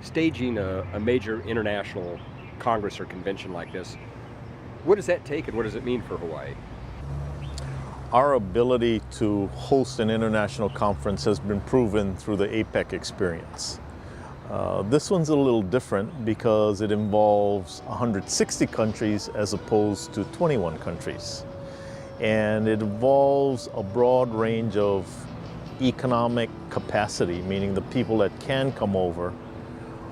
staging a major international congress or convention like this, what does that take and what does it mean for Hawaii? Our ability to host an international conference has been proven through the APEC experience. This one's a little different because it involves 160 countries as opposed to 21 countries. And it involves a broad range of economic capacity, meaning the people that can come over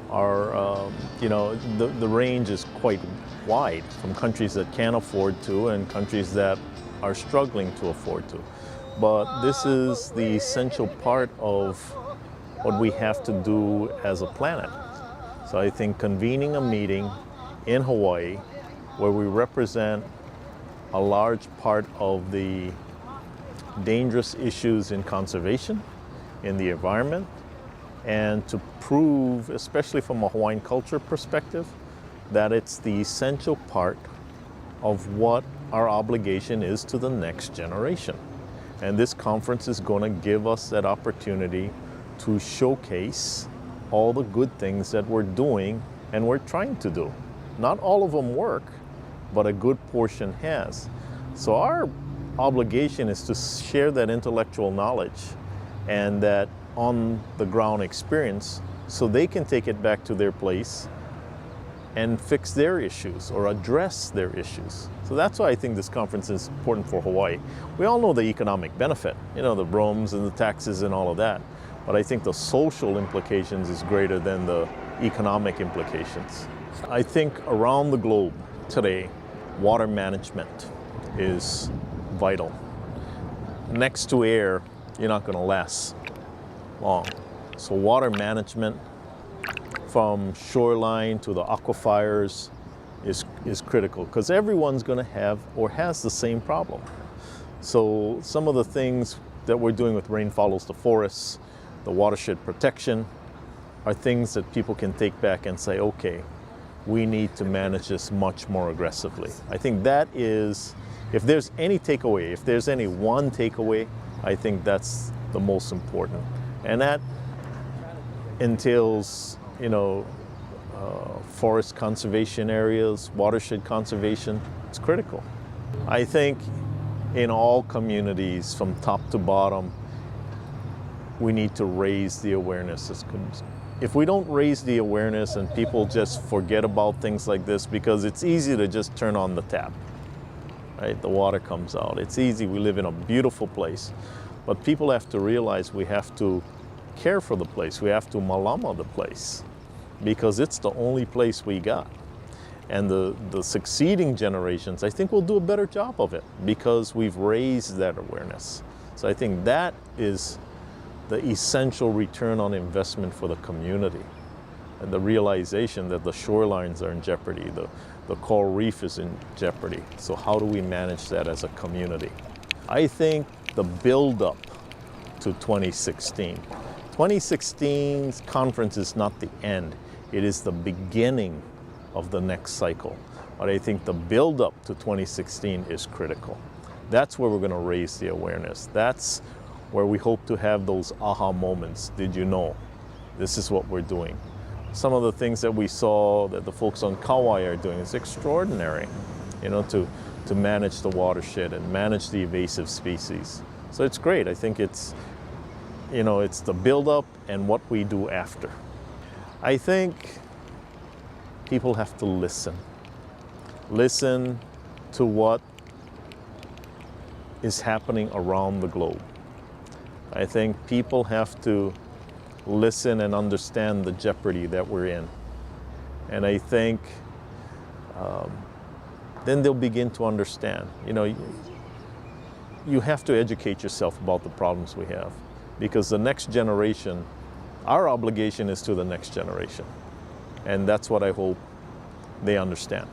are, the range is quite wide, from countries that can afford to and countries that are struggling to afford to. But this is the essential part of what we have to do as a planet. So I think convening a meeting in Hawaii where we represent a large part of the dangerous issues in conservation, in the environment, and to prove, especially from a Hawaiian culture perspective, that it's the essential part of what our obligation is to the next generation. And this conference is going to give us that opportunity to showcase all the good things that we're doing and we're trying to do. Not all of them work, but a good portion has. So our obligation is to share that intellectual knowledge and that on the ground experience so they can take it back to their place and fix their issues or address their issues. So that's why I think this conference is important for Hawaii. We all know the economic benefit, the rooms and the taxes and all of that. But I think the social implications is greater than the economic implications. I think around the globe today, water management is vital. Next to air, you're not going to last long. So water management from shoreline to the aquifers is critical because everyone's going to have or has the same problem. So some of the things that we're doing with Rain Follows the Forests, the watershed protection, are things that people can take back and say, okay, we need to manage this much more aggressively. I think that is, if there's any takeaway, if there's any one takeaway, I think that's the most important. And that entails, forest conservation areas, watershed conservation. It's critical. I think in all communities, from top to bottom, we need to raise the awareness. If we don't raise the awareness and people just forget about things like this, because it's easy to just turn on the tap, right? The water comes out. It's easy. We live in a beautiful place. But people have to realize we have to care for the place. We have to malama the place because it's the only place we got. And the succeeding generations, I think, will do a better job of it because we've raised that awareness. So I think that is the essential return on investment for the community. And the realization that the shorelines are in jeopardy, the coral reef is in jeopardy. So how do we manage that as a community? I think the build-up to 2016. 2016's conference is not the end. It is the beginning of the next cycle. But I think the build-up to 2016 is critical. That's where we're going to raise the awareness. That's where we hope to have those aha moments. Did you know? This is what we're doing. Some of the things that we saw that the folks on Kauai are doing is extraordinary, to manage the watershed and manage the invasive species. So it's great. I think it's the build-up and what we do after. I think people have to listen. Listen to what is happening around the globe. I think people have to listen and understand the jeopardy that we're in. And I think then they'll begin to understand. You have to educate yourself about the problems we have because the next generation, our obligation is to the next generation. And that's what I hope they understand.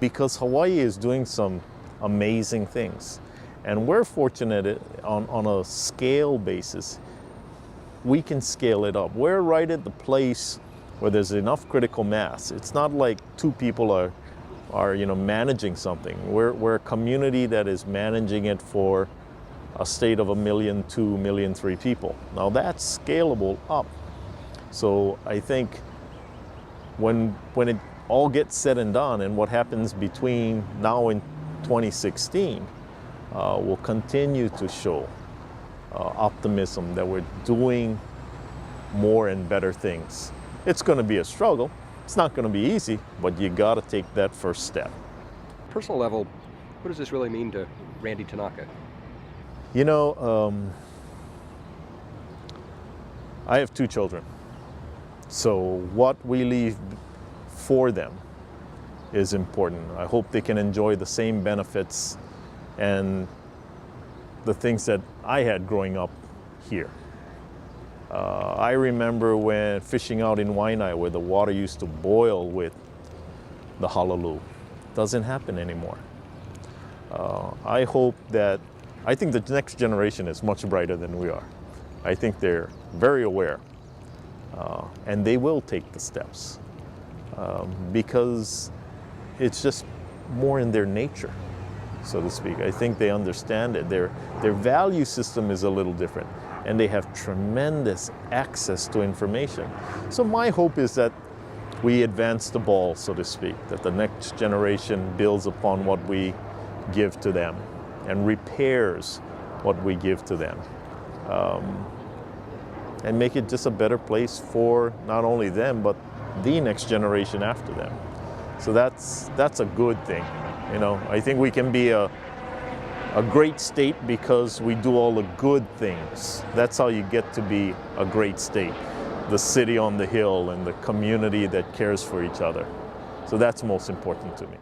Because Hawaii is doing some amazing things. And we're fortunate on a scale basis, we can scale it up. We're right at the place where there's enough critical mass. It's not like two people are managing something. We're a community that is managing it for a state of 1,200,000, 1,300,000 people. Now that's scalable up. So I think when it all gets said and done, and what happens between now and 2016 will continue to show optimism that we're doing more and better things. It's going to be a struggle. It's not going to be easy, but you got to take that first step. Personal level, what does this really mean to Randy Tanaka? You know, I have 2 children. So what we leave for them is important. I hope they can enjoy the same benefits and the things that I had growing up here. I remember when fishing out in Waianae where the water used to boil with the halalū. Doesn't happen anymore. I think the next generation is much brighter than we are. I think they're very aware and they will take the steps because it's just more in their nature, so to speak. I think they understand it. Their value system is a little different, and they have tremendous access to information. So my hope is that we advance the ball, so to speak, that the next generation builds upon what we give to them and repairs what we give to them, and make it just a better place for not only them, but the next generation after them. So that's a good thing. You know, I think we can be a great state because we do all the good things. That's how you get to be a great state. The city on the hill and the community that cares for each other. So that's most important to me.